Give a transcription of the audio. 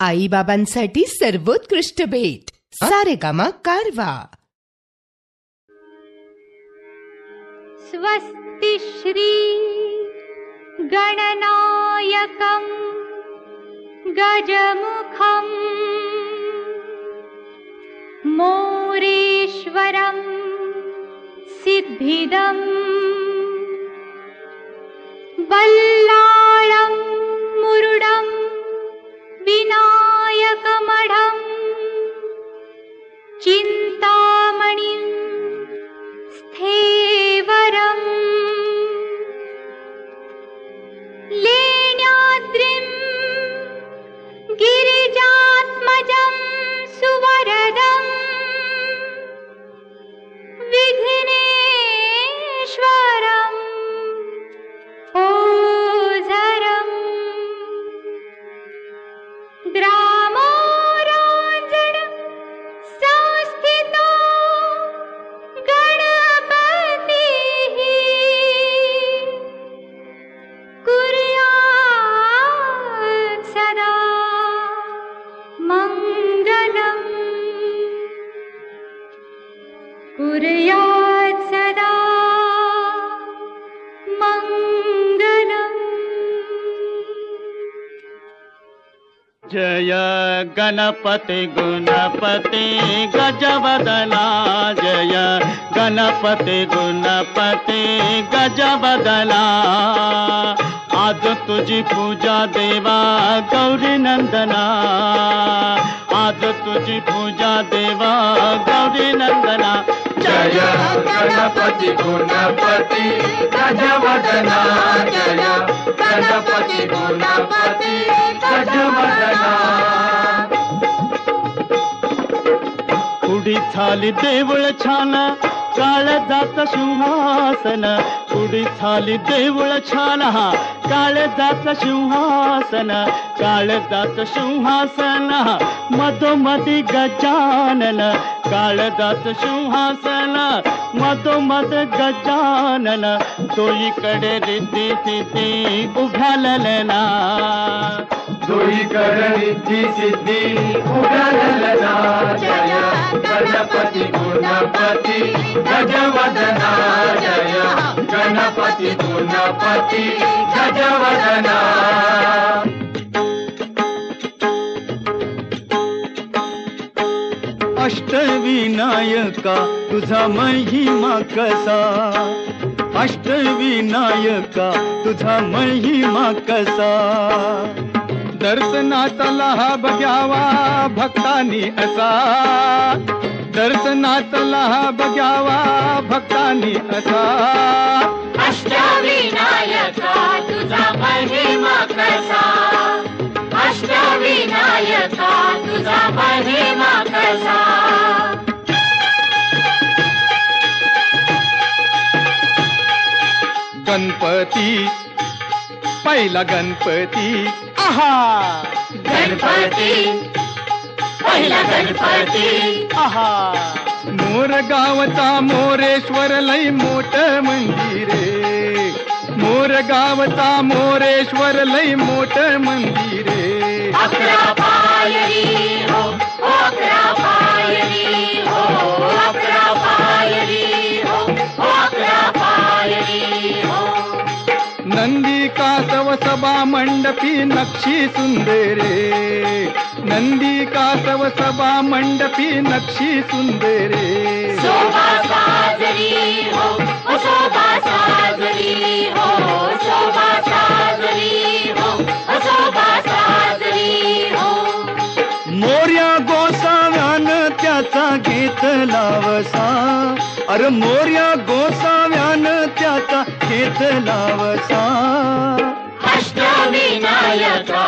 आई बाबांसाठी सर्वोत्कृष्ट भेट सारेगामा कारवा. स्वस्ति श्री गणनायकं गजमुखं मोरेश्वरं सिद्धिदं बल्लाळं मुरुडं विनायकमढं चिन्तामणिं स्थेवरं लेण्याद्रिं गिरिजात्मजं सुवरदं विघ्नेश्वरं ओझरं ग्रामोराञ्जन संस्थितो गणपतिः कुर्यात् सदा मङ्गलम् कुर्यात् सदा मङ्गलम्. जय गणपति गुणपति गजवदना, जय गणपति गुणपति गजवदना. आज तुझी पूजा देवा गौरी नंदना, आज तुझी पूजा देवा गौरी नंदना. जय गणपति गुणपति गजवदना, जय गणपति गुणपति गजवदना. पुढी झाली देऊळ छान काळजात सिंहासन, पुढी झाली देऊळ छान हा काळजात सिंहासन, काळजात सिंहासन मधोमधी गजानन, काळजात सिंहासन मधोमध गजानन. तोईकडे रिद्धी सिद्धी उभ्यालना, दोईकडे रिद्धी सिद्धी उभ्यालना. जय गणपति गुणपति गजवदना, जय गणपति गुणपति गजवदना. अष्टविनायका तुझा महिमा कसा, अष्टविनायका तुझा महिमा कसा. दर्शनातला हा बघ्यावा भक्तांनी असा, दर्शनातला हा बघ्यावा भक्तांनी असा. अष्टविनायका तुझा महिमा कसा, अष्टविनायका तुझा महिमा कसा. गणपती पहिला गणपती आहा, गणपती पहिला गणपती आहा. मोर गावचा मोरेश्वर लई मोठ मंदिरे, मोर गावचा मोरेश्वर लई मोठ मंदिरे. अकरा पायरी हो, अकरा पायरी हो, अकरा पायरी हो, अकरा पायरी हो. नंदी कासव सभा मंडपी नक्षी सुंदरे, नंदी कासव सभा मंडपी नक्षी सुंदरे. शोभा साजरी हो, शोभा साजरी हो, शोभा साजरी हो, शोभा साजरी हो. मोर्या गोसाव्यान त्याचा घेतला वसा, अरे मोर्या गोसाव्यान त्याचा घेतला वसा. अष्टविनायका